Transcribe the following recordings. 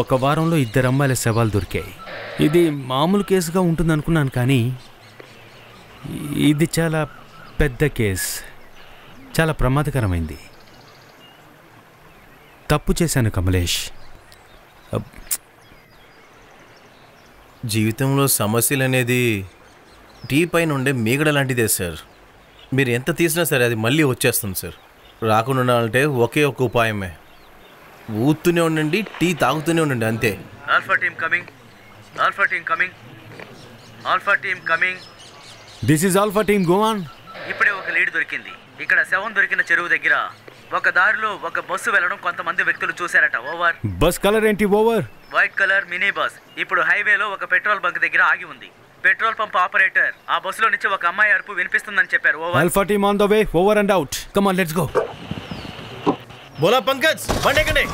ఒక వారంలో 2 అమ్మాయిల శవాలు దొరికాయి. ఇది మామూలు కేసుగా ఉంటుందనుకున్నాను, కానీ ఇది చాలా పెద్ద కేసు, చాలా ప్రమాదకరమైంది. తప్పు చేశాను కమలేష్. జీవితంలో సమస్యలు అనేది టీ పైన ఉండే మీగడ లాంటిదే సార్. మీరు ఎంత తీసినా సరే అది మళ్ళీ వచ్చేస్తుంది సార్. రాకుండా ఉండాలంటే ఒకే ఒక ఉపాయమే, ఊతూనే ఉండండి, టీ తాగుతూనే ఉండండి, అంతే. Alpha team coming, alpha team coming, alpha team coming. This is alpha team, go on. ఇప్పుడే ఒక లీడ్ దొరికింది. ఇక్కడ శవం దొరికిన చెరువు దగ్గర ఒక దారిలో ఒక బస్సు వెళ్ళడం కొంతమంది వ్యక్తులు చూశారట. ఓవర్. బస్ కలర్ ఏంటి? Over. White colour mini bus ఇప్పుడు హైవేలో ఒక పెట్రోల్ బంక్ దగ్గర ఆగి ఉంది. పెట్రోల్ పంప్ ఆపరేటర్ ఆ బస్సులో నుంచి ఒక అమ్మాయి అరుపు వినిపిస్తుందని చెప్పారు. Over. Alpha team on the way, over and out. Come on, let's go. బోలా పంకజ్, బండెక్కండి.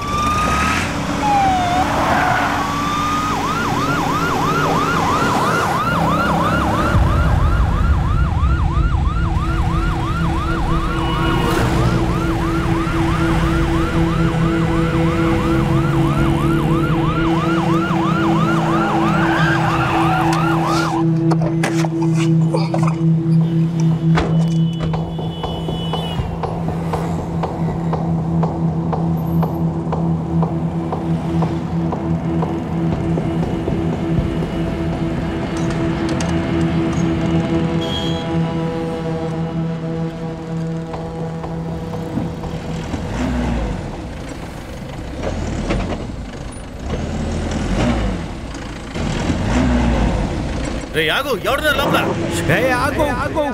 రే ఆగు, ఎవడున్నారు లోపల? ఆగు ఆగు.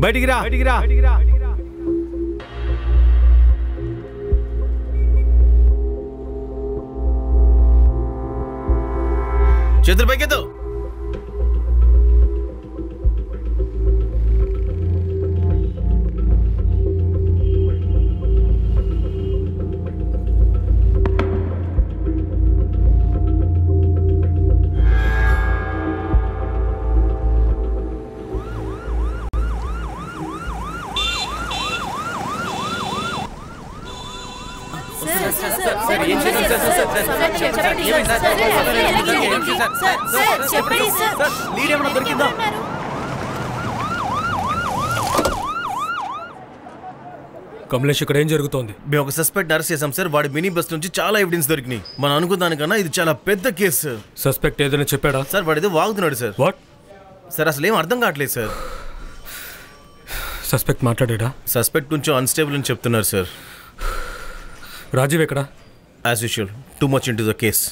బయటికి రా, బయటికి రా. చేతులు పైకెత్తు. కమలేష్, ఇక్కడ ఏం జరుగుతోంది? మేము ఒక సస్పెక్ట్ అరెస్ట్ చేసాం సార్. వాడి మినీ బస్ నుంచి చాలా ఎవిడెన్స్ దొరికినాయి. మనం అనుకున్నానికన్నా ఇది చాలా పెద్ద కేసు. సస్పెక్ట్ ఏదైనా చెప్పాడా సార్? వాడిదో వాగుతున్నాడు సార్. వాట్ సార్ అసలు ఏం అర్థం కావట్లేదు సార్. సస్పెక్ట్ మాట్లాడా? సస్పెక్ట్ కొంచెం అన్స్టేబుల్ అని చెప్తున్నారు సార్. రాజీవ్ ఎక్కడ? As usual, too much into the case.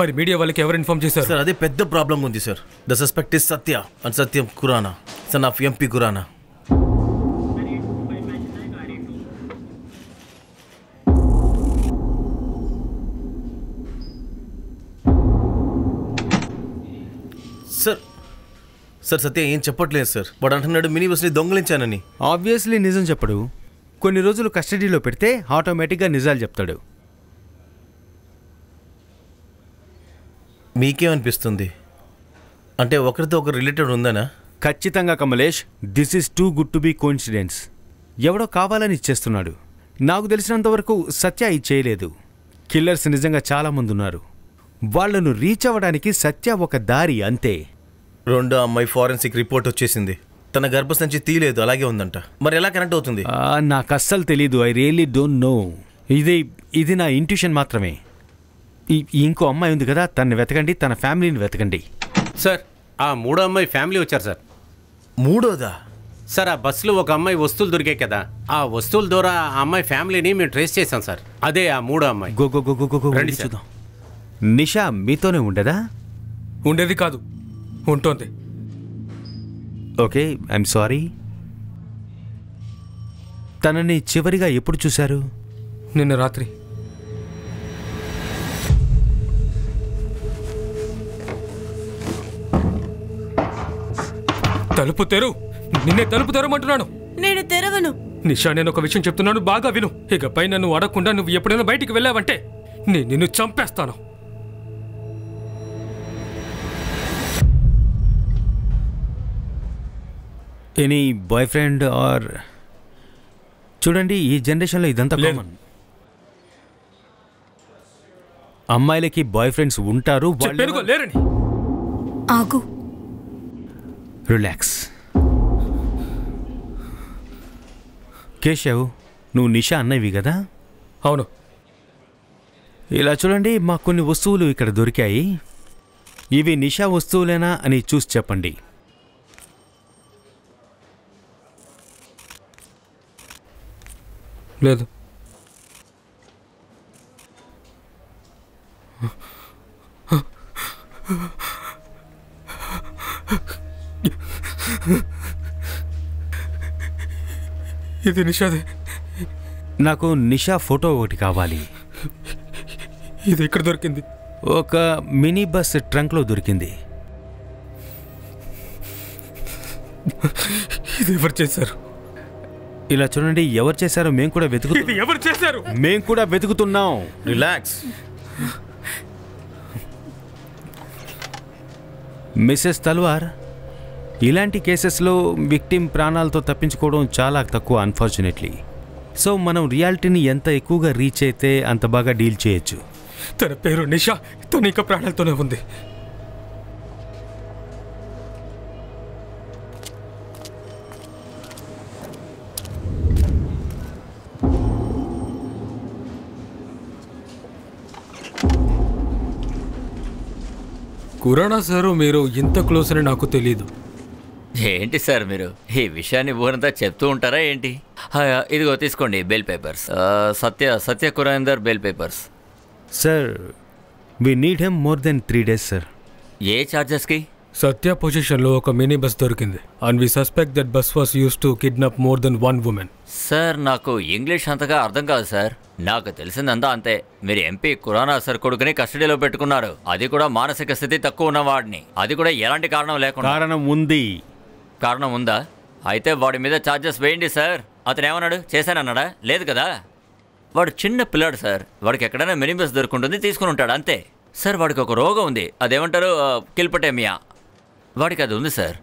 మరి మీడియా వాళ్ళకి ఎవరు ఇన్ఫార్మ్ చేశారు? సార్ అదే పెద్ద ప్రాబ్లం ఉంది sir. The suspect is Satya and Satyam Khurana, son of MP Khurana. Sir sir Satya ఏం చెప్పట్లేదు సార్. వాడు అంటున్నాడు మినీ బస్ని దొంగలించానని. ఆబ్వియస్లీ నిజం చెప్పడు. కొన్ని రోజులు కస్టడీలో పెడితే ఆటోమేటిక్గా నిజాలు చెప్తాడు. మీకేమనిపిస్తుంది? అంటే ఒకరితో ఒకరు రిలేటెడ్ ఉందనా? ఖచ్చితంగా Kamlesh, this is too good to be coincidence. ఎవడో కావాలని ఇచ్చేస్తున్నాడు. నాకు తెలిసినంతవరకు సత్య ఇది చేయలేదు. కిల్లర్స్ నిజంగా చాలామంది ఉన్నారు. వాళ్లను రీచ్ అవ్వడానికి సత్య ఒక దారి, అంతే. రెండో అమ్మాయి ఫారెన్సిక్ రిపోర్ట్ వచ్చేసింది. తన గర్భసంచి తీయలేదు, అలాగే ఉందంట. మరి ఎలా కనెక్ట్ అవుతుంది? నాకు అస్సలు తెలీదు. I really don't know. ఇది నా ఇంట్యూషన్ మాత్రమే. ఇంకో అమ్మాయి ఉంది కదా, తనని వెతకండి, తన ఫ్యామిలీని వెతకండి. సార్, ఆ మూడో అమ్మాయి ఫ్యామిలీ వచ్చారు సార్. మూడోదా? సార్, ఆ బస్సులో ఒక అమ్మాయి వస్తువులు దొరికాయి కదా, ఆ వస్తువుల ద్వారా ఆ అమ్మాయి ఫ్యామిలీని మేము ట్రేస్ చేశాం సార్. అదే ఆ మూడో అమ్మాయి. Go go go go go రండి చూద్దాం. నిషా మీతోనే ఉండదా? ఉండేది కాదు. ఉంటుంది. Okay, I'm sorry. తనని చివరిగా ఎప్పుడు చూశారు? నిన్న రాత్రి. తలుపు తెరు. నిన్నే తలుపు తెరమంటున్నాను. నేను తెరవను. నిషా, నేను ఒక విషయం చెప్తున్నాను, బాగా విను. ఇకపై నన్ను అడగకుండా నువ్వు ఎప్పుడైనా బయటికి వెళ్ళావంటే నేను నిన్ను చంపేస్తాను. Any boy friend or? చూడండి, ఈ జనరేషన్లో ఇదంతా లేదు. కామన్. అమ్మాయిలకి బాయ్ ఫ్రెండ్స్ ఉంటారు. చెప్పానుగా లేరని. ఆగు. రిలాక్స్. కేశవ్, నువ్వు నిషా అన్నవి కదా? అవును. ఇలా చూడండి, మాకు కొన్ని వస్తువులు ఇక్కడ దొరికాయి. ఇవి నిషా వస్తువులేనా అని చూసి చెప్పండి. లేదు. ఇది నిషాదే. నాకు నిషా ఫోటో ఒకటి కావాలి. ఇది ఎక్కడ దొరికింది? ఒక మినీ బస్ ట్రంక్లో దొరికింది. ఇది ఎవరు చేశారు? ఇలా చూడండి, ఎవరు చేశారో మేము కూడా ఇది ఎవరు చేశారు? మేము కూడా వెతుకుతున్నాం. రిలాక్స్. మిసెస్ తల్వార్, ఇలాంటి కేసెస్లో విక్టిమ్ ప్రాణాలతో తప్పించుకోవడం చాలా తక్కువ, అన్ఫార్చునేట్లీ. సో మనం రియాలిటీని ఎంత ఎక్కువగా రీచ్ అయితే అంత బాగా డీల్ చేయొచ్చు. తన పేరు నిషా. తను ఇంకా ప్రాణాలతోనే ఉంది. కురానా సారు, మీరు ఇంత క్లోజ్ అని నాకు తెలీదు. ఏంటి సార్ మీరు ఈ విషయాన్ని ఊరంతా చెప్తూ ఉంటారా ఏంటి? ఇదిగో తీసుకోండి bail papers. Satya Kurender bail papers. Sir, we need him more than 3 days, sir. ఏ ఛార్జెస్కి? సత్య పొజిషన్లో ఒక మినీ బస్ దొరికింది. And we suspect that bus was used to kidnap more than 1 woman. Sir, నాకు ఇంగ్లీష్ అంతగా అర్థం కాదు సార్. నాకు తెలిసిందంతా అంతే. మీరు ఎంపీ కురానా సార్ కొడుకుని కస్టడీలో పెట్టుకున్నారు. అది కూడా మానసిక స్థితి తక్కువ ఉన్నవాడిని. అది కూడా ఎలాంటి కారణం లేకుండా. కారణం ఉంది. కారణం ఉందా? అయితే వాడి మీద ఛార్జెస్ వేయండి సార్. అతను ఏమన్నాడు? చేశానన్నాడా? లేదు కదా. వాడు చిన్న పిల్లాడు సార్. వాడికి ఎక్కడైనా మినీ బస్ దొరుకుంటుంది, తీసుకుని ఉంటాడు అంతే సార్. వాడికి ఒక రోగం ఉంది, అదేమంటారు, కిల్పటేమియా. వాడికి అది ఉంది సార్.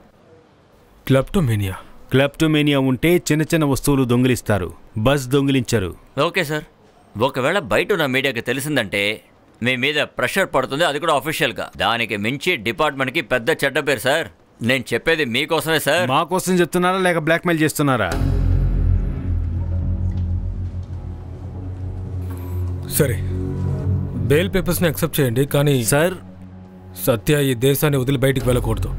క్లెప్టోమేనియా. క్లెప్టోమేనియా ఉంటే చిన్న చిన్న వస్తువులు దొంగిలిస్తారు, బస్ దొంగిలించరు. Okay sir. ఒకవేళ బయట ఉన్న మీడియాకి తెలిసిందంటే మీ మీద ప్రెషర్ పడుతుంది, అది కూడా అఫీషియల్గా. దానికి మించి డిపార్ట్మెంట్కి పెద్ద చెడ్డ పేరు సార్. నేను చెప్పేది మీకోసమే సార్. మా కోసం చెప్తున్నారా లేక బ్లాక్మెయిల్ చేస్తున్నారా? సరే, బెయిల్ పేపర్స్ని యాక్సెప్ట్ చేయండి, కానీ సార్, సత్య ఈ దేశాన్ని వదిలి బయటికి వెళ్ళకూడదు.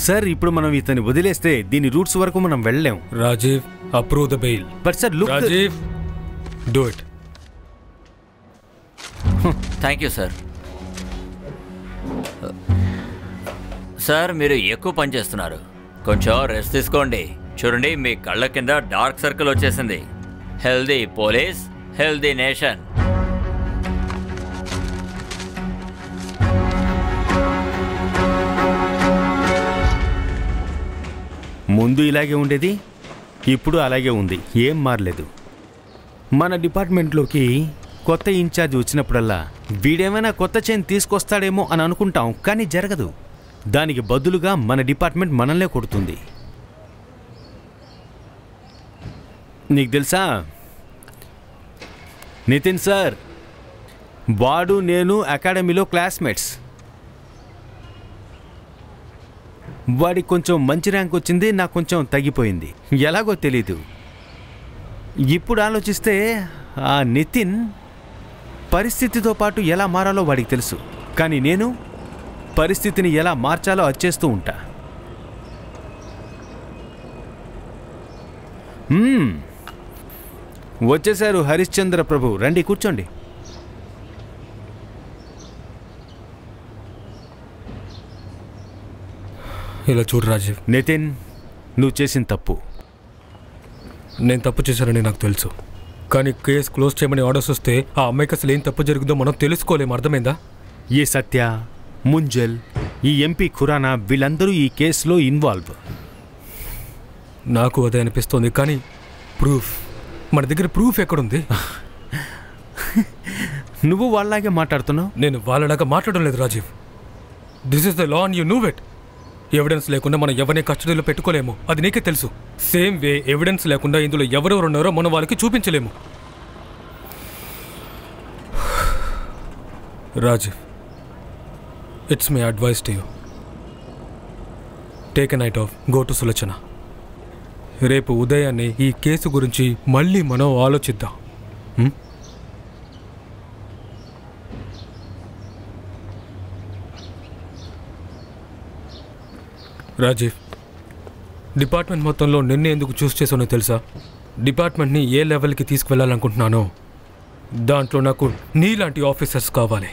సార్, ఇప్పుడు మనం ఇతన్ని వదిలేస్తే దీని రూట్స్ వరకు మనం వెళ్ళలేం. Rajiv, approve the bail. But sir, look. Rajiv, do it. Thank you sir. Sir, మీరు ఎక్కువ పని చేస్తున్నారు, కొంచెం రెస్ట్ తీసుకోండి. చూడండి, మీ కళ్ళ కింద డార్క్ సర్కిల్ వచ్చేసింది. Healthy police, healthy nation. ముందు ఇలాగే ఉండేది, ఇప్పుడు అలాగే ఉంది, ఏం మారలేదు. మన డిపార్ట్మెంట్లోకి కొత్త ఇన్ఛార్జ్ వచ్చినప్పుడల్లా వీడేమైనా కొత్త చైన్ తీసుకొస్తాడేమో అని అనుకుంటాం, కానీ జరగదు. దానికి బదులుగా మన డిపార్ట్మెంట్ మనల్నే కొడుతుంది. నీకు తెలుసా నితిన్ సార్, వాడు నేను అకాడమీలో క్లాస్మేట్స్. వాడికి కొంచెం మంచి ర్యాంక్ వచ్చింది, నాకు కొంచెం తగ్గిపోయింది, ఎలాగో తెలీదు. ఇప్పుడు ఆలోచిస్తే ఆ నితిన్ పరిస్థితితో పాటు ఎలా మారాలో వాడికి తెలుసు, కానీ నేను పరిస్థితిని ఎలా మార్చాలో వచ్చేస్తూ ఉంటా. వచ్చేశారు హరిశ్చంద్ర ప్రభు, రండి కూర్చోండి. ఇలా చూడు రాజీవ్, నితిన్, నువ్వు చేసిన తప్పు. నేను తప్పు చేశానని నాకు తెలుసు. కానీ కేసు క్లోజ్ చేయమని ఆర్డర్స్ వస్తే ఆ అమ్మాయికి అసలు ఏం తప్పు జరుగుతుందో మనం తెలుసుకోలేము. అర్థమైందా? ఈ సత్య, ముంజల్, ఈ ఎంపీ ఖురానా వీళ్ళందరూ ఈ కేసులో ఇన్వాల్వ్. నాకు అదే అనిపిస్తోంది. కానీ ప్రూఫ్, మన దగ్గర ప్రూఫ్ ఎక్కడుంది? నువ్వు వాళ్ళలాగే మాట్లాడుతున్నావు. నేను వాళ్ళలాగా మాట్లాడడం లేదు Rajiv. This is the law and you know it. Evidence లేకుండా మనం ఎవరిని కస్టడీలో పెట్టుకోలేము, అది నీకే తెలుసు. సేమ్ వే ఎవిడెన్స్ లేకుండా ఇందులో ఎవరెవరు ఉన్నారో మనం వాళ్ళకి చూపించలేము. Rajeev, it's my advice to you. Take a night off, go to Sulochana. రేపు ఉదయాన్నే ఈ కేసు గురించి మళ్ళీ మనం ఆలోచిద్దాం. రాజీవ్, డిపార్ట్మెంట్ మొత్తంలో నిన్నే ఎందుకు చూస్ చేసానో తెలుసా? డిపార్ట్మెంట్ని ఏ లెవెల్కి తీసుకువెళ్ళాలనుకుంటున్నానో దాంట్లో నాకు నీలాంటి ఆఫీసర్స్ కావాలి.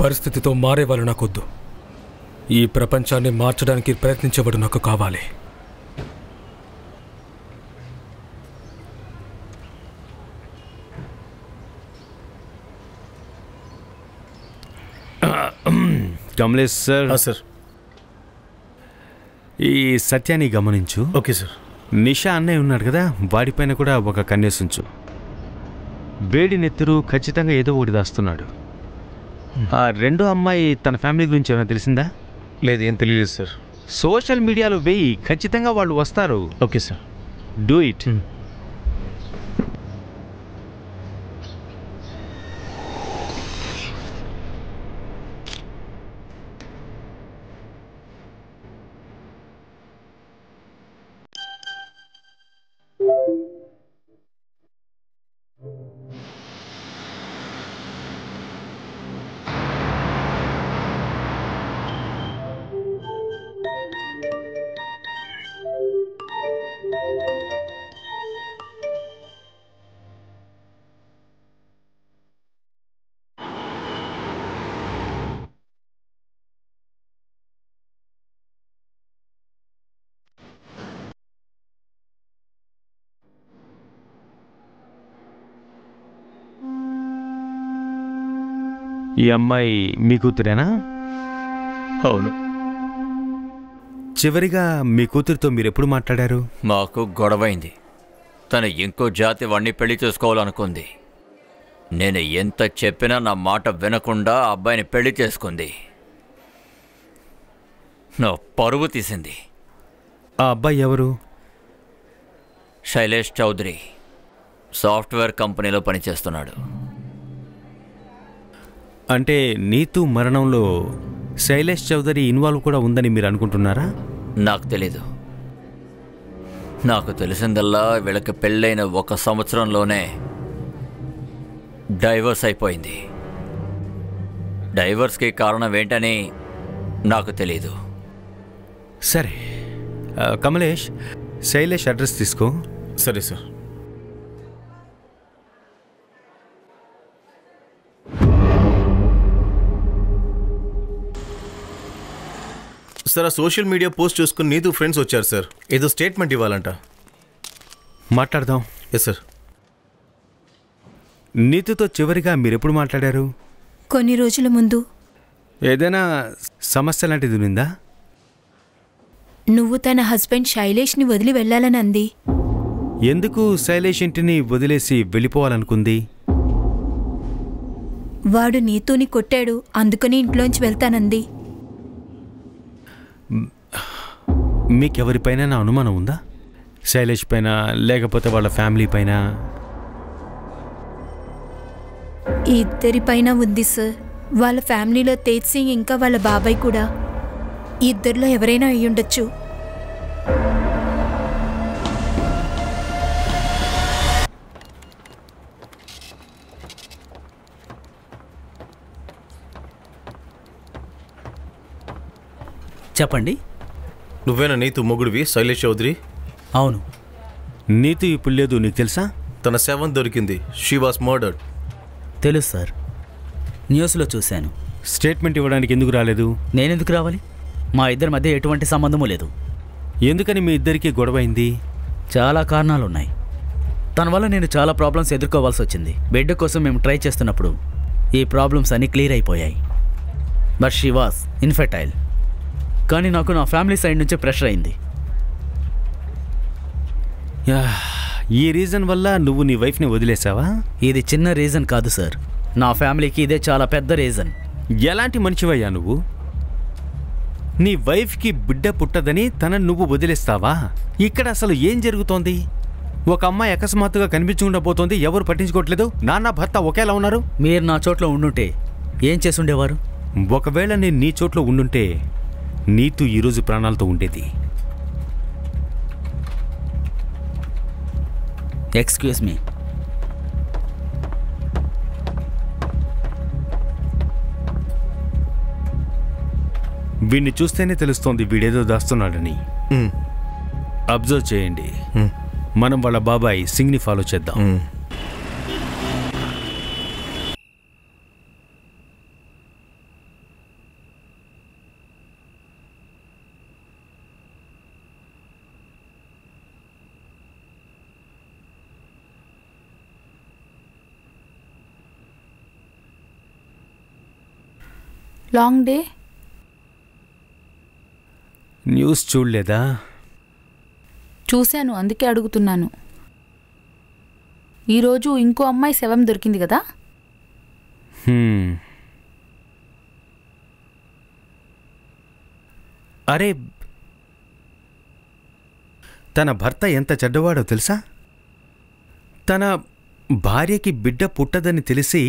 పరిస్థితితో మారేవాళ్ళు నాకొద్దు. ఈ ప్రపంచాన్ని మార్చడానికి ప్రయత్నించేవాడు నాకు కావాలి. కమలేష్ సార్. సార్, ఈ సత్యాన్ని గమనించు. Okay sir. నిషా అన్నయ్య ఉన్నాడు కదా, వాడిపైన కూడా ఒక కన్నేసుంచు. వేడి నెత్తురు ఖచ్చితంగా ఏదో ఒకటి దాస్తున్నాడు. ఆ రెండో అమ్మాయి తన ఫ్యామిలీ గురించి ఏమైనా తెలిసిందా? లేదు, ఏం తెలియలేదు సార్. సోషల్ మీడియాలో వెయ్యి, ఖచ్చితంగా వాళ్ళు వస్తారు. Okay sir. Do it. ఈ అమ్మాయి మీ కూతురేనా? అవును. చివరిగా మీ కూతురితో మీరు ఎప్పుడు మాట్లాడారు? మాకు గొడవైంది. తను ఇంకో జాతి వాణ్ణి పెళ్లి చేసుకోవాలనుకుంది. నేను ఎంత చెప్పినా నా మాట వినకుండా ఆ అబ్బాయిని పెళ్లి చేసుకుంది. నా పరువు తీసింది. ఆ అబ్బాయి ఎవరు? శైలేష్ చౌదరి, సాఫ్ట్వేర్ కంపెనీలో పనిచేస్తున్నాడు. అంటే నీతు మరణంలో శైలేష్ చౌదరి ఇన్వాల్వ్ కూడా ఉందని మీరు అనుకుంటున్నారా? నాకు తెలీదు. నాకు తెలిసిందల్లా వీళ్ళకి పెళ్ళైన 1 సంవత్సరంలోనే డైవర్స్ అయిపోయింది. డైవర్స్కి కారణం ఏంటని నాకు తెలీదు. సరే కమలేష్, శైలేష్ అడ్రస్ తీసుకో. సరే సార్. సార్, ఆ సోషల్ మీడియా పోస్ట్ చూసుకుని నీతో ఫ్రెండ్స్ వచ్చారు సార్. ఏదో స్టేట్మెంట్ ఇవ్వాలంట. మాట్లాడదాం. Yes sir. నీతుతో చివరిగా మీరెప్పుడు మాట్లాడారు? కొన్ని రోజుల ముందు. ఏదైనా సమస్య లాంటిది ఉందా? నువ్వు తన హస్బెండ్ శైలేష్ని వదిలి వెళ్ళాలని అంది. ఎందుకు శైలేష్ ఇంటిని వదిలేసి వెళ్ళిపోవాలనుకుంది? వాడు నీతోని కొట్టాడు, అందుకని ఇంట్లోంచి వెళ్తానంది. మీకెవరిపైన నా అనుమానం ఉందా? శైలేష్ పైన, లేకపోతే వాళ్ళ ఫ్యామిలీ పైన? ఇద్దరిపైన ఉంది సార్. వాళ్ళ ఫ్యామిలీలో తేజ్ సింగ్ ఇంకా వాళ్ళ బాబాయ్ కూడా. ఇద్దరిలో ఎవరైనా అయ్యుండొచ్చు. చెప్పండి. నువ్వేనా నీతు మొగుడివి శైలేష్ చౌదరి? అవును. నీతు ఇప్పుడు లేదు, నీకు తెలుసా? తన శవం దొరికింది. She was murdered. తెలుసు సార్, న్యూస్లో చూశాను. స్టేట్మెంట్ ఇవ్వడానికి ఎందుకు రాలేదు? నేనెందుకు రావాలి? మా ఇద్దరి మధ్య ఎటువంటి సంబంధము లేదు. ఎందుకని మీ ఇద్దరికి గొడవైంది? చాలా కారణాలున్నాయి. తన వల్ల నేను చాలా ప్రాబ్లమ్స్ ఎదుర్కోవాల్సి వచ్చింది. బిడ్డ కోసం మేము ట్రై చేస్తున్నప్పుడు ఈ ప్రాబ్లమ్స్ అన్నీ క్లియర్ అయిపోయాయి. But she was infertile. కానీ నాకు నా ఫ్యామిలీ సైడ్ నుంచే ప్రెషర్ అయింది. ఈ రీజన్ వల్ల నువ్వు నీ వైఫ్ని వదిలేసావా? ఇది చిన్న రీజన్ కాదు సార్, నా ఫ్యామిలీకి ఇదే చాలా పెద్ద రీజన్. ఎలాంటి మనిషివయ్యా నువ్వు? నీ వైఫ్కి బిడ్డ పుట్టదని తనని నువ్వు వదిలేస్తావా? ఇక్కడ అసలు ఏం జరుగుతోంది? ఒక అమ్మాయి అకస్మాత్తుగా కనిపించకుండా పోతోంది, ఎవరు పట్టించుకోవట్లేదు. నాన్న భర్త ఒకేలా ఉన్నారు. మీరు నా చోట్ల ఉండుంటే ఏం చేసుండేవారు? ఒకవేళ నేను నీ చోట్ల ఉండుంటే నీతు ఈరోజు ప్రాణాలతో ఉండేది. Excuse me. వీడిని చూస్తేనే తెలుస్తోంది వీడేదో దాస్తున్నాడని. అబ్జర్వ్ చేయండి. మనం వాళ్ళ బాబాయ్ సింగ్ని ఫాలో చేద్దాం. Long day. న్యూస్ చూడలేదా? చూశాను, అందుకే అడుగుతున్నాను. ఈరోజు ఇంకో అమ్మాయి శవం దొరికింది కదా? అరే, తన భర్త ఎంత చెడ్డవాడో తెలుసా? తన భార్యకి బిడ్డ పుట్టదని తెలిసి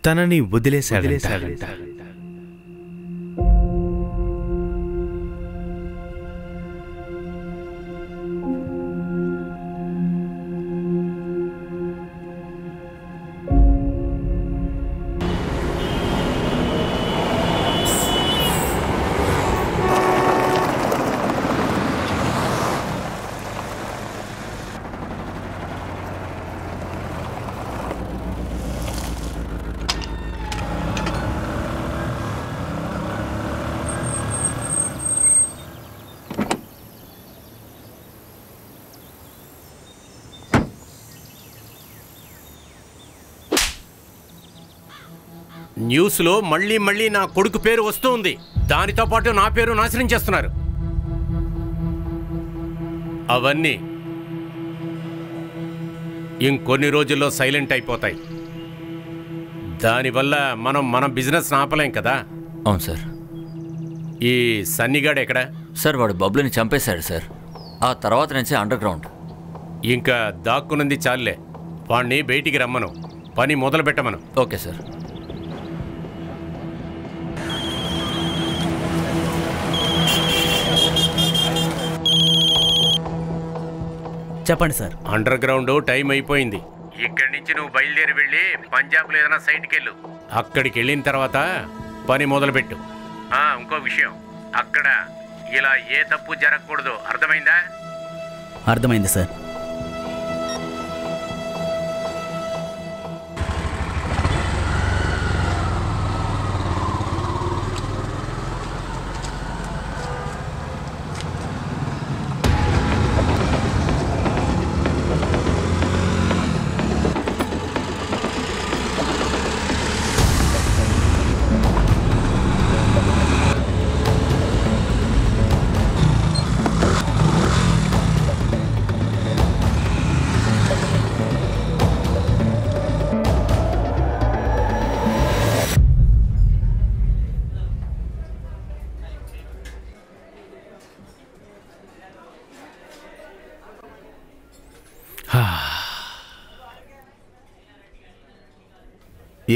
తనని వదిలేశాడంట. న్యూస్లో మళ్ళీ మళ్ళీ నా కొడుకు పేరు వస్తూ ఉంది. దానితో పాటు నా పేరు నాశనం చేస్తున్నారు. అవన్నీ ఇంకొన్ని రోజుల్లో సైలెంట్ అయిపోతాయి. దానివల్ల మన బిజినెస్ ఆపలేం కదా. అవును సార్. ఈ సన్నిగాడు ఎక్కడ? సార్ వాడు బబ్లుని చంపేశాడు సార్. ఆ తర్వాత నుంచే అండర్ గ్రౌండ్. ఇంకా దాక్కున్నది చాలే, వాణ్ణి బయటికి రమ్మను, పని మొదలు పెట్టమను. Okay sir. చెప్పండి సార్. అండర్ గ్రౌండ్ టైం అయిపోయింది. ఇక్కడి నుంచి నువ్వు బయలుదేరి వెళ్ళి పంజాబ్లో ఏదైనా సైట్కి వెళ్ళు. అక్కడికి వెళ్ళిన తర్వాత పని మొదలుపెట్టు. ఇంకో విషయం, అక్కడ ఇలా ఏ తప్పు జరగకూడదు, అర్థమైందా? అర్థమైంది సార్.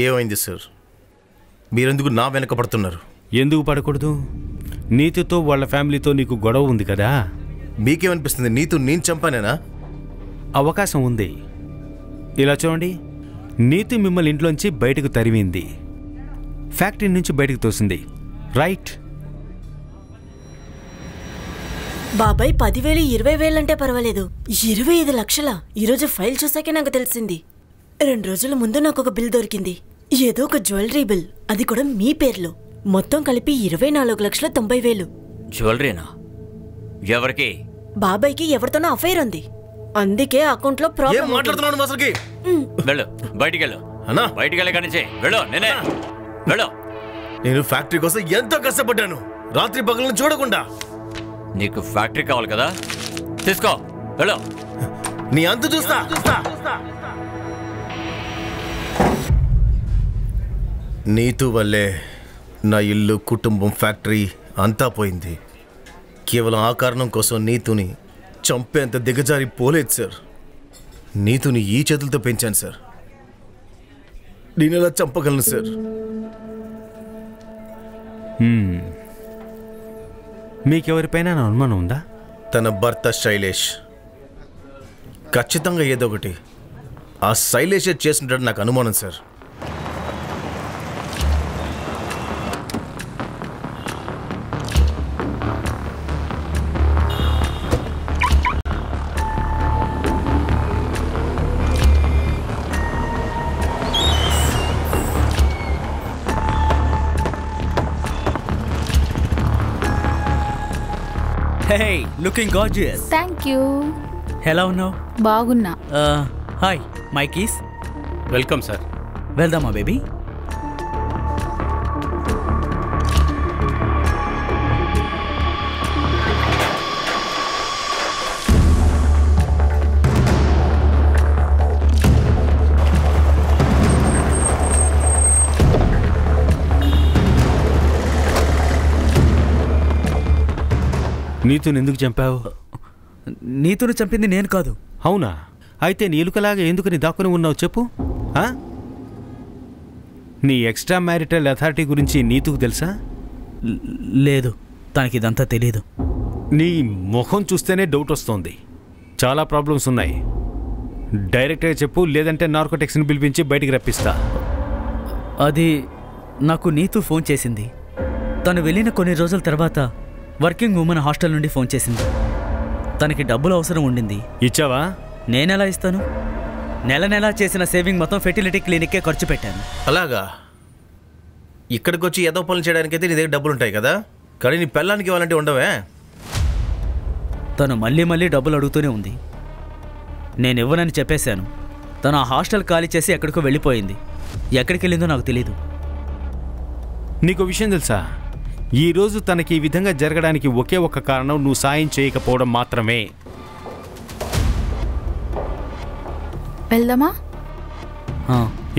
ఏమైంది సార్? మీరెందుకు నా వెనక పడుతున్నారు? ఎందుకు పడకూడదు? నీతుతో వాళ్ళ ఫ్యామిలీతో నీకు గొడవ ఉంది కదా. మీకేమనిపిస్తుంది? నీతు నేను చంపానేనా? అవకాశం ఉంది. ఇలా చూడండి, నీతు మిమ్మల్ని ఇంట్లోంచి బయటకు తరిమింది, ఫ్యాక్టరీ నుంచి బయటకు తోసింది, రైట్? బాబాయ్ 10,000 20,000 అంటే పర్వాలేదు, 25 లక్షల. ఈరోజు ఫైల్ చూసాకే నాకు తెలిసింది. 2 రోజుల ముందు నాకు ఒక బిల్ దొరికింది, ఏదో ఒక జ్యువెలరీ బిల్, అది కూడా మీ పేర్లో. మొత్తం కలిపి 24,90,000. జ్యువెలరీనా? ఎవరికి? బాబాయ్కి ఎవరితోనో అఫైర్ ఉంది, అందుకే అకౌంట్లో ప్రాబ్లం. మాట్లాడుతున్నాను అసలుకి. వెళ్ళు, బయటికి వెళ్ళు అన్నా. బయటికి వెళ్ళి కనిచే వెళ్ళు. నేనే వెళ్ళు. నేను ఫ్యాక్టరీ కోసం ఎంతో కష్టపడ్డాను, రాత్రి పగలను చూడకుండా. నీకు ఫ్యాక్టరీ కావాలి కదా, తీసుకో, వెళ్ళు. నీ అంత చూస్తా. నీతు వల్లే నా ఇల్లు, కుటుంబం, ఫ్యాక్టరీ అంతా పోయింది. కేవలం ఆ కారణం కోసం నీతుని చంపేంత దిగజారి పోలేదు సార్. నీతుని ఈ చేతులతో పెంచాను సార్. నేను ఎలా చంపగలను సార్? మీకెవరిపైన అనుమానం ఉందా? తన భర్త శైలేష్. ఖచ్చితంగా ఏదో ఒకటి ఆ శైలేషే చేస్తుంటాడు నాకు అనుమానం sir. Hey, looking gorgeous. Thank you. ఎలా ఉన్నావు? బాగున్నా. Hi, my keys. Welcome sir. వెళ్దామా బేబీ? నీతుని ఎందుకు చంపావు? నీతును చంపింది నేను కాదు. అవునా? అయితే నీలుకలాగా ఎందుకు నీ దాక్కుని ఉన్నావు చెప్పు. నీ ఎక్స్ట్రా మ్యారిటల్ అథారిటీ గురించి నీతుకు తెలుసా? లేదు, తనకి ఇదంతా తెలీదు. నీ ముఖం చూస్తేనే డౌట్ వస్తోంది. చాలా ప్రాబ్లమ్స్ ఉన్నాయి. డైరెక్ట్గా చెప్పు, లేదంటే నార్కోటిక్స్ని పిలిపించి బయటికి రప్పిస్తా. అది నాకు నీతు ఫోన్ చేసింది. తను వెళ్ళిన కొన్ని రోజుల తర్వాత వర్కింగ్ ఉమెన్ హాస్టల్ నుండి ఫోన్ చేసింది. తనకి డబ్బులు అవసరం ఉండింది. ఇచ్చావా? నేనెలా ఇస్తాను? నెల నెలా చేసిన సేవింగ్ మొత్తం ఫెర్టిలిటీ క్లినిక్కే ఖర్చు పెట్టాను. అలాగా? ఇక్కడికి వచ్చి ఏదో పనులు చేయడానికైతే నీ దగ్గర డబ్బులు ఉంటాయి కదా, కానీ నీ పెళ్ళానికి ఇవ్వాలంటే ఉండవే? తను మళ్ళీ మళ్ళీ డబ్బులు అడుగుతూనే ఉంది. నేను ఇవ్వనని చెప్పేశాను. తను ఆ హాస్టల్ ఖాళీ చేసి ఎక్కడికో వెళ్ళిపోయింది. ఎక్కడికి వెళ్ళిందో నాకు తెలీదు. నీకు విషయం తెలుసా? ఈరోజు తనకి ఈ విధంగా జరగడానికి ఒకే ఒక్క కారణం నువ్వు సాయం చేయకపోవడం మాత్రమే. వెళ్దామా?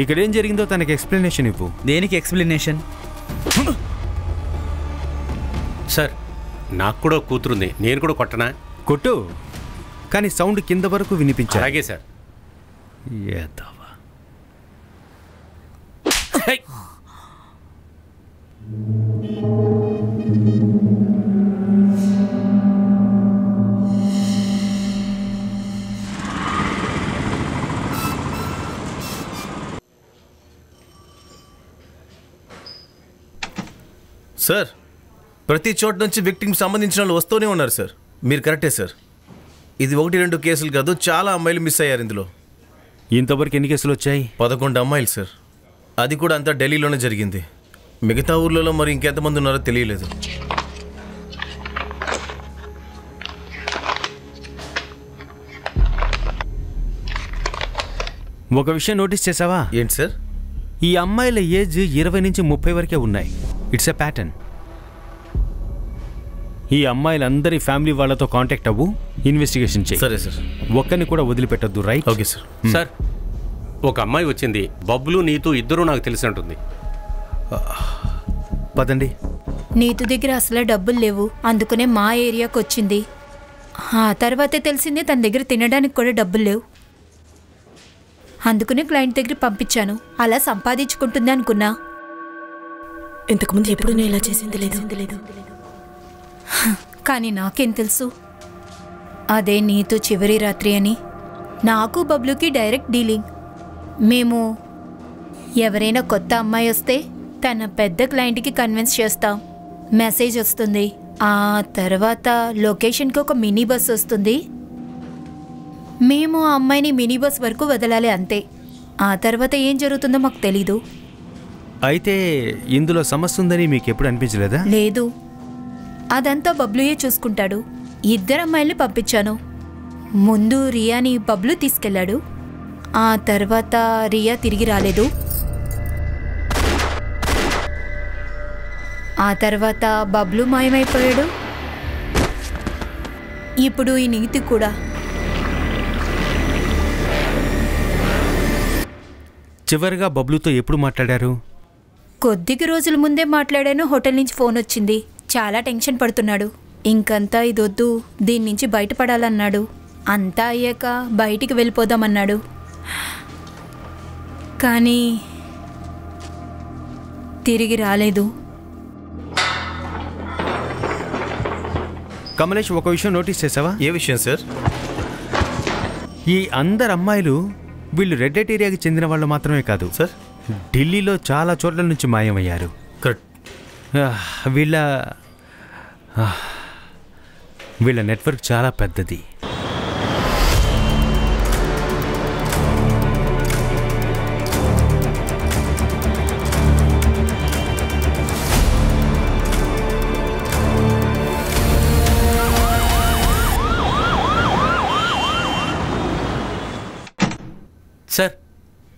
ఇక్కడేం జరిగిందో తనకి ఎక్స్ప్లెనేషన్ ఇవ్వు. దేనికి ఎక్స్ప్లెనేషన్? సార్, నాకు కూడా కూతురుంది, నేను కూడా కొట్టనా? కొట్టు, కానీ సౌండ్ కింద వరకు వినిపించా. అలాగే సార్. సార్, ప్రతి చోట నుంచి విక్టిమ్కి సంబంధించిన వాళ్ళు వస్తూనే ఉన్నారు సార్. మీరు కరెక్టే సార్. ఇది 1-2 కేసులు కాదు, చాలా అమ్మాయిలు మిస్ అయ్యారు ఇందులో. ఇంతవరకు ఎన్ని కేసులు వచ్చాయి? 11 అమ్మాయిలు సార్. అది కూడా అంతా ఢిల్లీలోనే జరిగింది. మిగతా ఊర్లలో మరి ఇంకెంతమంది ఉన్నారో తెలియలేదు. ఒక విషయం నోటీస్ చేసావా? ఏంటి సార్? ఈ అమ్మాయిల ఏజ్ 20 నుంచి 30 వరకే ఉన్నాయి. It's a pattern. ఈ అమ్మాయిలందరి ఫ్యామిలీ వాళ్ళతో కాంటాక్ట్ అవ్వు, ఇన్వెస్టిగేషన్ చేయి. సరే సార్. ఒక్కరిని కూడా వదిలిపెట్టద్దు. రైట్? Okay sir. సార్, ఒక అమ్మాయి వచ్చింది. బబ్లు, నీతు ఇద్దరు నాకు తెలిసినట్టుంది. పదండి. నీతు దగ్గర అసలు డబ్బులు లేవు, అందుకనే మా ఏరియాకి వచ్చింది. ఆ తర్వాతే తెలిసింది తన దగ్గర తినడానికి కూడా డబ్బులు లేవు. అందుకనే క్లయింట్ దగ్గర పంపించాను. అలా సంపాదించుకుంటుంది అనుకున్నా. ఇంతకుముందు ఎప్పుడు నేను ఇలా చేసింది లేదు. కానీ నాకేం తెలుసు అదే నీతో చివరి రాత్రి అని. నాకు బబ్లుకి డైరెక్ట్ డీలింగ్. మేము ఎవరైనా కొత్త అమ్మాయి వస్తే తన పెద్ద క్లయింట్కి కన్విన్స్ చేస్తాం. మెసేజ్ వస్తుంది, ఆ తర్వాత లొకేషన్కి ఒక మినీ బస్ వస్తుంది. మేము ఆ అమ్మాయిని మినీ బస్ వరకు వదలాలి అంతే. ఆ తర్వాత ఏం జరుగుతుందో మాకు తెలీదు. అయితే ఇందులో సమస్య ఉందని మీకు ఎప్పుడు అనిపించలేదా? లేదు, అదంతా బబ్లుయే చూసుకుంటాడు. 2 అమ్మాయిల్ని పంపించాను. ముందు రియాని బబ్లు తీసుకెళ్ళాడు. ఆ తర్వాత రియా తిరిగి రాలేదు. ఆ తర్వాత బబ్లు మాయమైపోయాడు. ఇప్పుడు ఈ నీతి కూడా. చివరిగా బబ్లుతో ఎప్పుడు మాట్లాడారు? కొద్దిగా రోజుల ముందే మాట్లాడాను. హోటల్ నుంచి ఫోన్ వచ్చింది. చాలా టెన్షన్ పడుతున్నాడు. ఇంకంతా ఇదొద్దు, దీని నుంచి బయటపడాలన్నాడు. అంతా అయ్యాక బయటికి వెళ్ళిపోదామన్నాడు. కానీ తిరిగి రాలేదు. కమలేష్, ఒక విషయం నోటీస్ చేసావా? ఏ విషయం సార్? ఈ అందరు అమ్మాయిలు వీళ్ళు రెడ్ లైట్ ఏరియాకి చెందిన వాళ్ళు మాత్రమే కాదు సార్, ఢిల్లీలో చాలా చోట్ల నుంచి మాయమయ్యారు. కరెక్ట్. వీళ్ళ నెట్వర్క్ చాలా పెద్దది. సార్,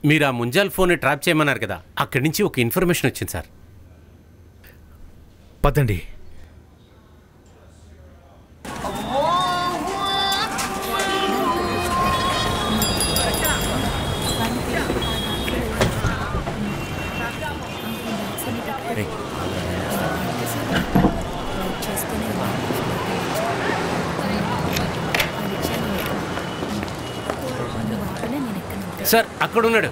మీరు ఆ ముంజాల్ ఫోన్ని ట్రాప్ చేయమన్నారు కదా, అక్కడి నుంచి ఒక ఇన్ఫర్మేషన్ వచ్చింది సార్. పదండి. సార్, అక్కడ ఉన్నాడు.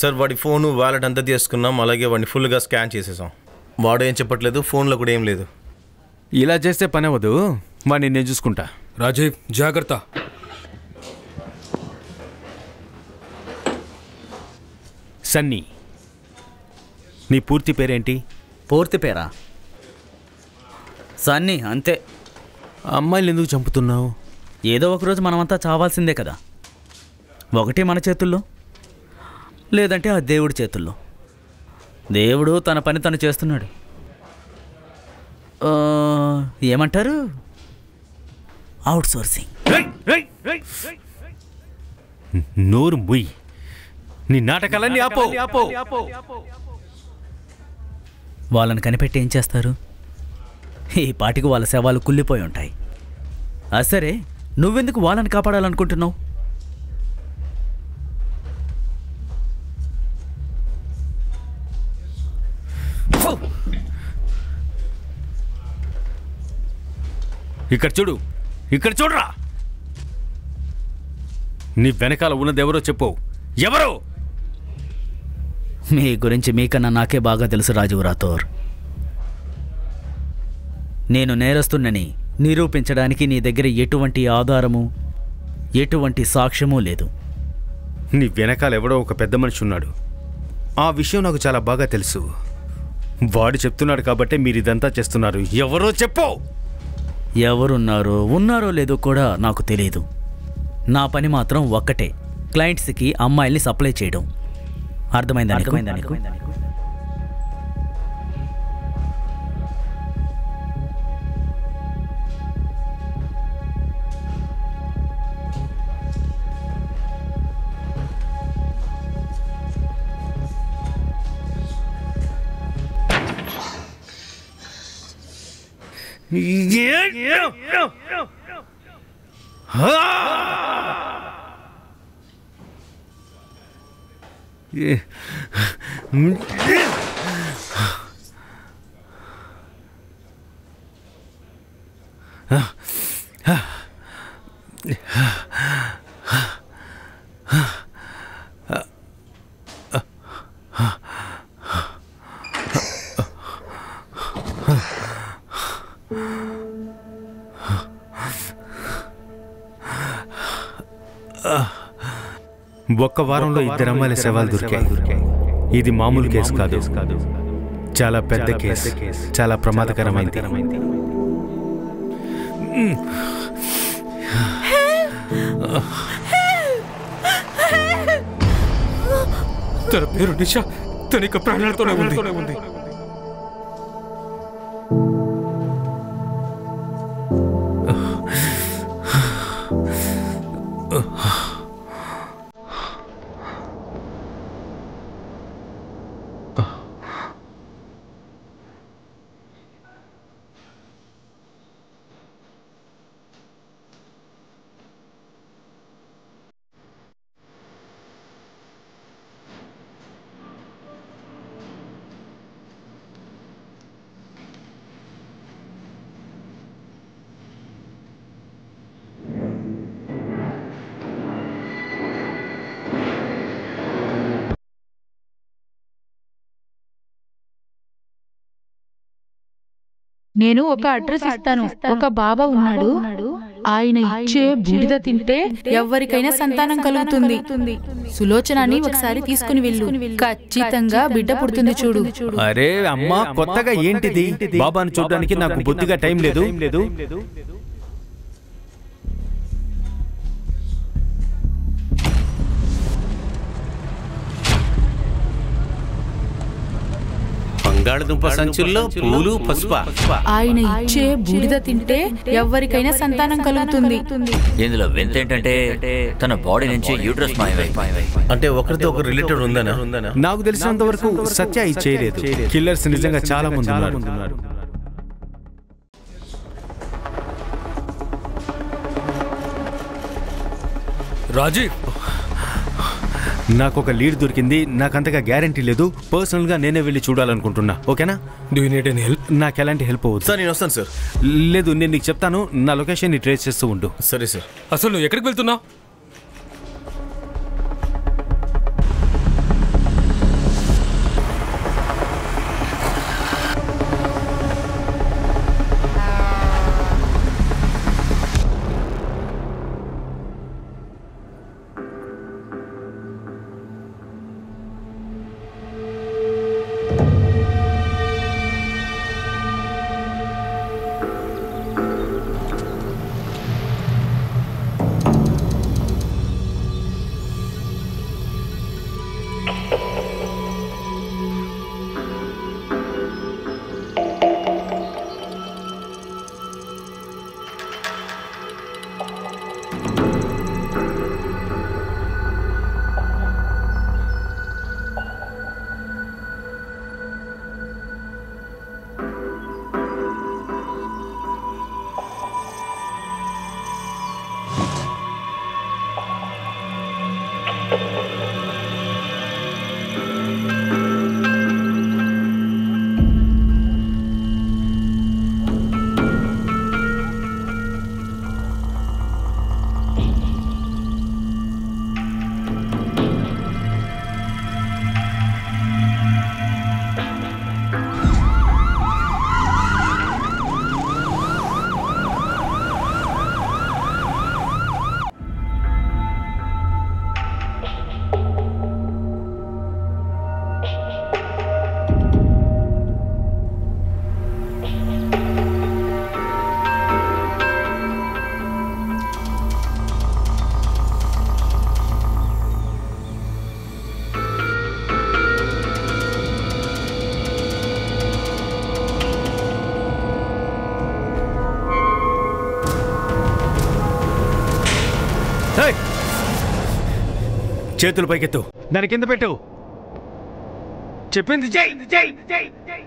సార్, వాడి ఫోను వాలెట్ అంతా తీసుకున్నాం. అలాగే వాడిని ఫుల్గా స్కాన్ చేసేసాం. వాడు ఏం చెప్పట్లేదు, ఫోన్లో కూడా ఏం లేదు. ఇలా చేస్తే పని అవ్వదు. వాడిని నేను చూసుకుంటా. రాజీవ్, జాగ్రత్త. సన్నీ, నీ పూర్తి పేరేంటి? పూర్తి పేరా? సన్నీ, అంతే. అమ్మాయిలు ఎందుకు చంపుతున్నావు? ఏదో ఒకరోజు మనమంతా చావాల్సిందే కదా. ఒకటి మన చేతుల్లో, లేదంటే ఆ దేవుడి చేతుల్లో. దేవుడు తన పని తను చేస్తున్నాడు. ఏమంటారు? Out sourcing. నోరు ముయ్. నీ నాటకాలన్నీ ఆపో. వాళ్ళని కనిపెట్టి ఏం చేస్తారు? ఈ పాటికి వాళ్ళ శవాలు కుళ్ళిపోయి ఉంటాయి. సరే, నువ్వెందుకు వాళ్ళని కాపాడాలనుకుంటున్నావు? ఇక్కడ చూడు, ఇక్కడ చూడరా. నీ వెనకాల ఉన్నది ఎవరో చెప్పు. ఎవరో? మీ గురించి మీకన్నా నాకే బాగా తెలుసు రాజీవ్ రాథోర్. నేను నేరస్తున్నని నిరూపించడానికి నీ దగ్గర ఎటువంటి ఆధారము, ఎటువంటి సాక్ష్యమూ లేదు. నీ వెనకాల ఎవడో ఒక పెద్ద మనిషి ఉన్నాడు. ఆ విషయం నాకు చాలా బాగా తెలుసు. వాడు చెప్తున్నాడు కాబట్టే మీరు ఇదంతా చేస్తున్నారు. ఎవరో చెప్పు. ఎవరున్నారో ఉన్నారో లేదో కూడా నాకు తెలియదు. నా పని మాత్రం ఒక్కటే, క్లయింట్స్కి అమ్మాయిల్ని సప్లై చేయడం. అర్థమైందా నీకు? ఒక్క వారంలో 2 అమ్మాయిల శవాలు దొరికాయి. ఇది మామూలు కేసు కాదు, చాలా పెద్ద కేసు, చాలా ప్రమాదకరమైంది. తన పేరు నిషా, తన ప్రాణాలతోనే ఉంది. నేను ఒక అడ్రస్ ఇస్తాను. ఒక బాబా ఉన్నాడు. ఆయన ఇచ్చే బూడిద తింటే ఎవరికైనా సంతానం కలుగుతుంది. సులోచనని ఒకసారి తీసుకుని వెళ్ళు. ఖచ్చితంగా బిడ్డ పుడుతుంది చూడు. అరే అమ్మా, కొత్తగా ఏంటిది? బాబాను చూడడానికి నాకు బొత్తిగా టైం లేదు. బంగాళదుంప సంచుల్లో పూలు, పసుప. ఆయన ఇచ్చే బూడిద తింటే ఎవరికైనా సంతానం కలుగుతుంది. ఇందులో వింత ఏంటంటే తన బాడీ నుంచి యూట్రస్ మాయమైపోయింది. అంటే ఒకరితో ఒక రిలేటెడ్ ఉందనా? నాకు తెలిసినంత వరకు సత్య ఇది చేయలేదు. కిల్లర్స్ నిజంగా చాలా మంది ఉన్నారు. రాజీవ్, నాకు ఒక లీడ్ దొరికింది. నాకంతగా గ్యారంటీ లేదు. పర్సనల్ గా నేనే వెళ్ళి చూడాలనుకుంటున్నా. ఓకేనా? Do you need any help? నాకు ఎలాంటి హెల్ప్ అవ్వదు సార్. నేను వస్తాను సార్. లేదు, నేను నీకు చెప్తాను. నా లొకేషన్ ని ట్రేస్ చేస్తూ ఉండు. సరే సార్. అసలు నువ్వు ఎక్కడికి వెళ్తున్నావు? చేతులు పైకెత్తు. దాని కింద పెట్టు. చెప్పింది జై జై జై జై.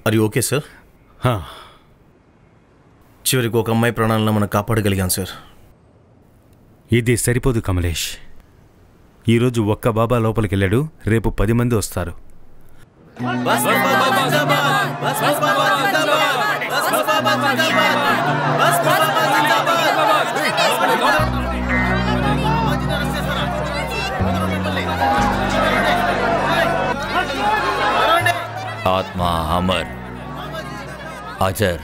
అది ఓకే సార్. చివరికి ఒక అమ్మాయి ప్రాణాలను మనం కాపాడగలిగాం సార్. ఇది సరిపోదు కమలేష్. ఈరోజు ఒక్క బాబా లోపలికి వెళ్ళాడు, రేపు 10 మంది వస్తారు. ఆత్మ అమర్ అజర్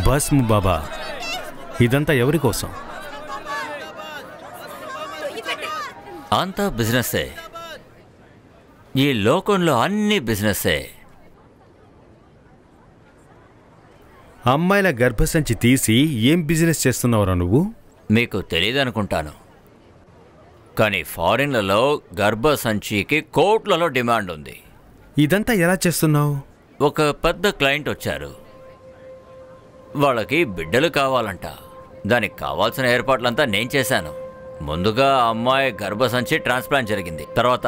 భస్మ్ బాబా, ఇదంతా ఎవరి కోసం? అంతా బిజినెస్సే. ఈ లోకంలో అన్ని బిజినెస్సే. అమ్మాయిల గర్భసంచి తీసి ఏం బిజినెస్ చేస్తున్నావురా నువ్వు? మీకు తెలియదనుకుంటాను, కానీ ఫారిన్లలో గర్భసంచికి కోట్లలో డిమాండ్ ఉంది. ఇదంతా ఎలా చేస్తున్నావు? ఒక పెద్ద క్లయింట్ వచ్చారు, వాళ్ళకి బిడ్డలు కావాలంట. దానికి కావాల్సిన ఏర్పాట్లంతా నేను చేశాను. ముందుగా అమ్మాయి గర్భసంచి ట్రాన్స్ప్లాంట్ జరిగింది. తర్వాత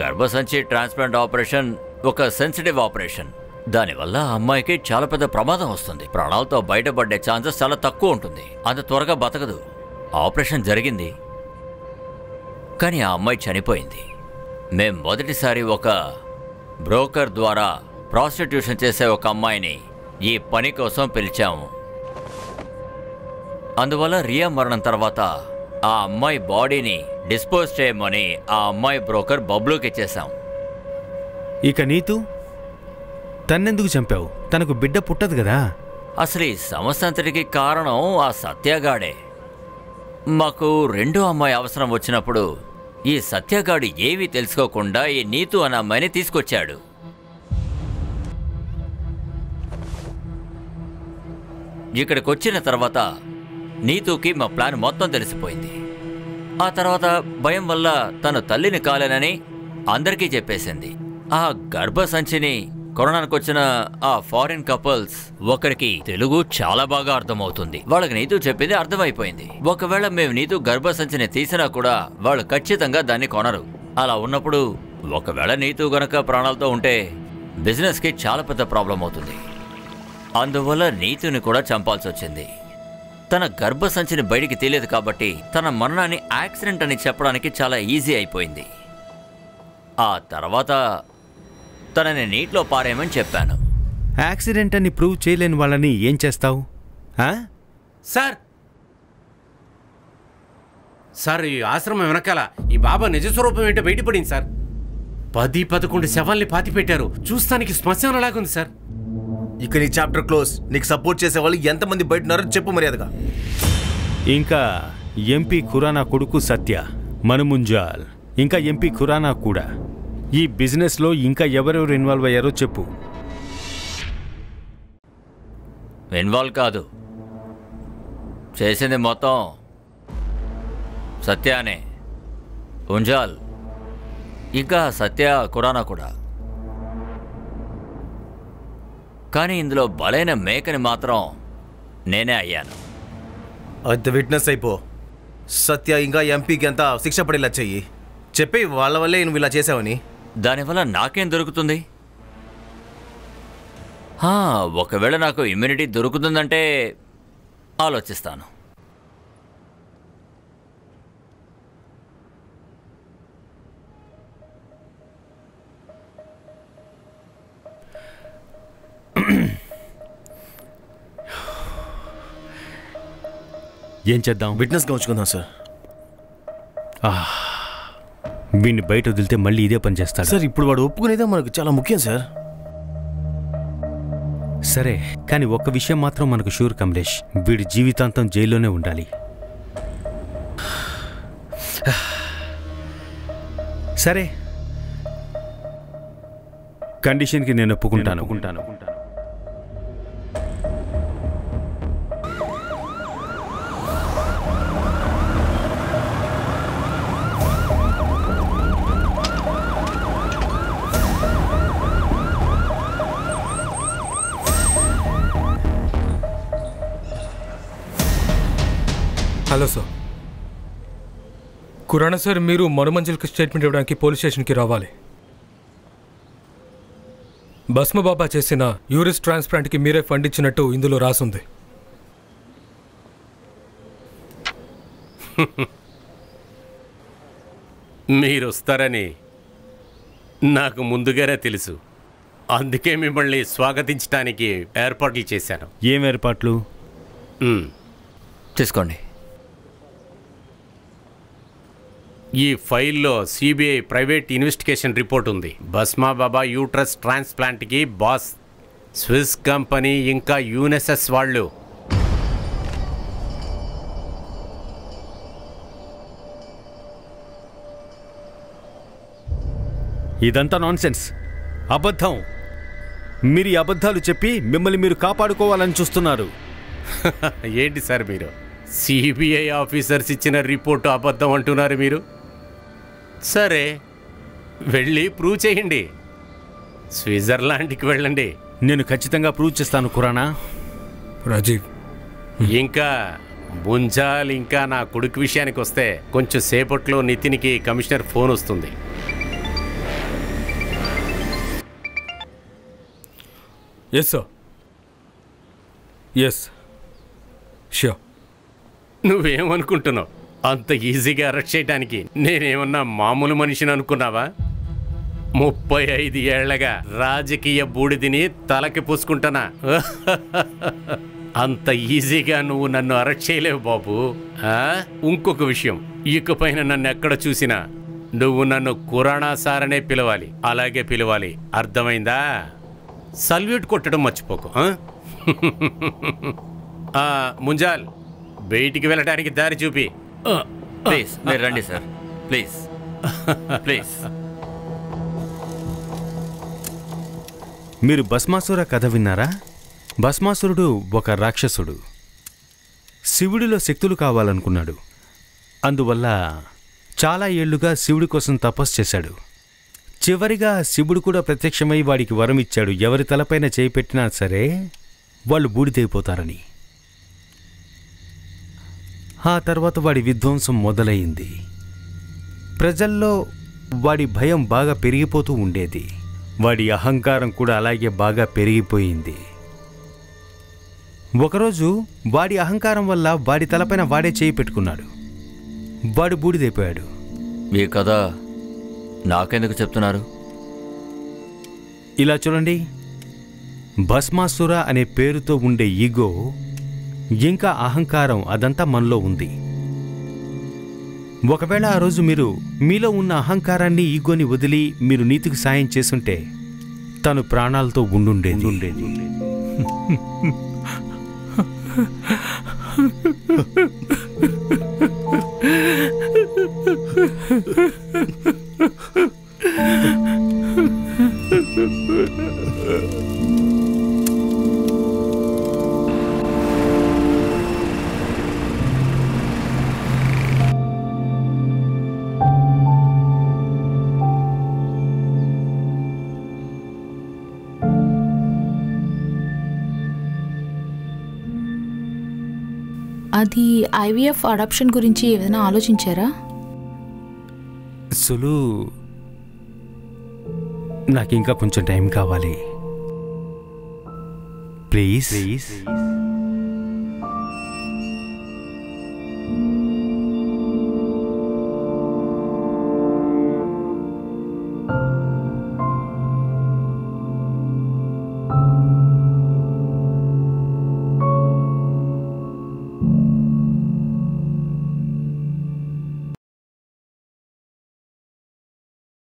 గర్భసంచి ట్రాన్స్ప్లాంట్ ఆపరేషన్ ఒక సెన్సిటివ్ ఆపరేషన్. దానివల్ల అమ్మాయికి చాలా పెద్ద ప్రమాదం వస్తుంది. ప్రాణాలతో బయటపడే ఛాన్సెస్ చాలా తక్కువ ఉంటుంది. అంత త్వరగా బతకదు. ఆపరేషన్ జరిగింది, కానీ ఆ అమ్మాయి చనిపోయింది. మేం మొదటిసారి ఒక బ్రోకర్ ద్వారా ప్రాస్టిట్యూషన్ చేసే ఒక అమ్మాయిని ఈ పని కోసం పిలిచాము. అందువల్ల రియా మరణం తర్వాత ఆ అమ్మాయి బాడీని డిస్పోజ్ చేయమని ఆ అమ్మాయి బ్రోకర్ బబ్లూకి ఇచ్చేశాం. ఇక నీతు తన్నెందుకు చంపావు? తనకు బిడ్డ పుట్టదు కదా. అసలు ఈ సమస్య అంతటికి కారణం ఆ సత్యగాడే. మాకు రెండో అమ్మాయి అవసరం వచ్చినప్పుడు ఈ సత్యగాడు ఏమీ తెలుసుకోకుండా ఈ నీతు అనే అమ్మాయిని తీసుకొచ్చాడు. ఇక్కడికి వచ్చిన తర్వాత నీతుకి మా ప్లాన్ మొత్తం తెలిసిపోయింది. ఆ తర్వాత భయం వల్ల తను తల్లిని కాలేనని అందరికీ చెప్పేసింది. ఆ గర్భసంచిని కొనడానికి వచ్చిన ఆ ఫారిన్ కపుల్స్ ఒకరికి తెలుగు చాలా బాగా అర్థమవుతుంది. వాళ్ళకి నీతు చెప్పింది అర్థమైపోయింది. ఒకవేళ మేము నీతు గర్భసంచిని తీసినా కూడా వాళ్ళు ఖచ్చితంగా దాన్ని కొనరు. అలా ఉన్నప్పుడు ఒకవేళ నీతు గనక ప్రాణాలతో ఉంటే బిజినెస్కి చాలా పెద్ద ప్రాబ్లం అవుతుంది. అందువల్ల నీతుని కూడా చంపాల్సి వచ్చింది. తన గర్భసంచిని బయటికి తెలియదు కాబట్టి తన మరణాన్ని యాక్సిడెంట్ అని చెప్పడానికి చాలా ఈజీ అయిపోయింది. ఆ తర్వాత తనని నీటిలో పారేయమని చెప్పాను. యాక్సిడెంట్ అని ప్రూవ్ చేయలేని వాళ్ళని ఏం చేస్తావు? సార్ ఈ ఆశ్రమం వెనకాల ఈ బాబా నిజస్వరూపం ఏంటో బయటపడింది సార్. 10-11 శవాల్ని పాతిపెట్టారు. చూస్తానికి శ్మశానలాగుంది సార్. ఇక నీ చాప్టర్ క్లోజ్. నీకు సపోర్ట్ చేసే వాళ్ళు ఎంతమంది బయట ఉన్నారో చెప్పు మర్యాదగా. ఇంకా ఎంపీ ఖురానా కొడుకు సత్య, మనుముంజాల్, ఇంకా ఎంపీ ఖురానా కూడా. ఈ బిజినెస్లో ఇంకా ఎవరెవరు ఇన్వాల్వ్ అయ్యారో చెప్పు. ఇన్వాల్వ్ కాదు, చేసింది మొత్తం సత్యానే. ఉంజాల్ ఇంకా సత్య ఖురానా కూడా. కానీ ఇందులో బలైన మేకని మాత్రం నేనే అయ్యాను. అయితే విట్నెస్ అయిపో. సత్య ఇంకా ఎంపీకి అంతా శిక్ష పడేలా చెయ్యి. చెప్పి వాళ్ళ వల్లే నువ్వు ఇలా చేసావని. దానివల్ల నాకేం దొరుకుతుంది? ఒకవేళ నాకు ఇమ్యూనిటీ దొరుకుతుందంటే ఆలోచిస్తాను. ఏం చేద్దాం? విట్నెస్గా ఉంచుకుందాం సార్. వీడిని బయట వదిలితే మళ్ళీ ఇదే పని చేస్తాడు సార్. ఇప్పుడు వాడు ఒప్పుకునేదే మనకు చాలా ముఖ్యం సార్. సరే, కానీ ఒక్క విషయం మాత్రం మనకు షూర్ కమలేష్, వీడి జీవితాంతం జైల్లోనే ఉండాలి. సరే, కండిషన్కి నేను ఒప్పుకుంటాను. Hello sir. కురానా సార్, మీరు మనుమంజల్కి స్టేట్మెంట్ ఇవ్వడానికి పోలీస్ స్టేషన్కి రావాలి. భస్మబాబా చేసిన యూరిస్ ట్రాన్స్ప్లాంట్కి మీరే ఫండ్ ఇచ్చినట్టు ఇందులో రాసుంది. మీరు వస్తారని నాకు ముందుగానే తెలుసు. అందుకే మిమ్మల్ని స్వాగతించడానికి ఏర్పాట్లు చేశాను. ఏం ఏర్పాట్లు? తీసుకోండి. ఈ ఫైల్లో సిబిఐ ప్రైవేట్ ఇన్వెస్టిగేషన్ రిపోర్ట్ ఉంది. భస్మాబాబా యూట్రస్ ట్రాన్స్ప్లాంట్కి బాస్ స్విస్ కంపెనీ, ఇంకా యూనెసెస్ వాళ్ళు. ఇదంతా నాన్సెన్స్, అబద్ధం. మీరు ఈ అబద్ధాలు చెప్పి మిమ్మల్ని మీరు కాపాడుకోవాలని చూస్తున్నారు. ఏంటి సార్ మీరు సిబిఐ ఆఫీసర్స్ ఇచ్చిన రిపోర్టు అబద్ధం అంటున్నారు మీరు? సరే, వెళ్ళి ప్రూవ్ చేయండి. స్విట్జర్లాండ్కి వెళ్ళండి. నేను ఖచ్చితంగా ప్రూవ్ చేస్తాను కురానా. రాజీవ్, ఇంకా ముంజాల్, ఇంకా నా కొడుకు విషయానికి వస్తే కొంచెం సేపట్లో నితిన్కి కమిషనర్ ఫోన్ వస్తుంది. Yes sir, yes sure. నువ్వేమనుకుంటున్నావు? అంత ఈజీగా అరెస్ట్ చేయడానికి నేనేమన్నా మామూలు మనిషిని అనుకున్నావా? 35 ఏళ్లగా రాజకీయ బూడిదిని తలకి పూసుకుంటానా? అంత ఈజీగా నువ్వు నన్ను అరెస్ట్ చేయలేవు బాబు. ఇంకొక విషయం, ఇకపైన నన్ను ఎక్కడ చూసినా నువ్వు నన్ను కురానా సార్ అనే పిలవాలి. అలాగే పిలవాలి, అర్థమైందా? సల్యూట్ కొట్టడం మర్చిపోకు. ముంజాల్, బయటికి వెళ్ళడానికి దారి చూపి. ప్లీజ్ మీరు రండి సార్, ప్లీజ్ ప్లీజ్. మీరు భస్మాసుర కథ విన్నారా? భస్మాసురుడు ఒక రాక్షసుడు. శివుడిలో శక్తులు కావాలనుకున్నాడు. అందువల్ల చాలా ఏళ్లుగా శివుడి కోసం తపస్సు చేశాడు. చివరిగా శివుడు కూడా ప్రత్యక్షమై వాడికి వరం ఇచ్చాడు, ఎవరి తలపైన చేయి పెట్టినా సరే వాళ్ళు బూడిదైపోతారని. ఆ తర్వాత వాడి విధ్వంసం మొదలైంది. ప్రజల్లో వాడి భయం బాగా పెరిగిపోతూ ఉండేది. వాడి అహంకారం కూడా అలాగే బాగా పెరిగిపోయింది. ఒకరోజు వాడి అహంకారం వల్ల వాడి తలపైన వాడే చేయి పెట్టుకున్నాడు. వాడు బూడిదైపోయాడు. ఈ కథ నాకెందుకు చెప్తున్నారు? ఇలా చూడండి, భస్మాసుర అనే పేరుతో ఉండే ఈగో ఇంకా అహంకారం అదంతా మనలో ఉంది. ఒకవేళ ఆ రోజు మీరు మీలో ఉన్న అహంకారాన్ని, ఈగోని వదిలి మీరు నీతికి సాయం చేసుంటే తను ప్రాణాలతో ఉండుండేది. అది ఐవీఎఫ్ అడాప్షన్ గురించి ఏదైనా ఆలోచించారా? సులు, నాకు ఇంకా కొంచెం టైం కావాలి. ప్లీజ్.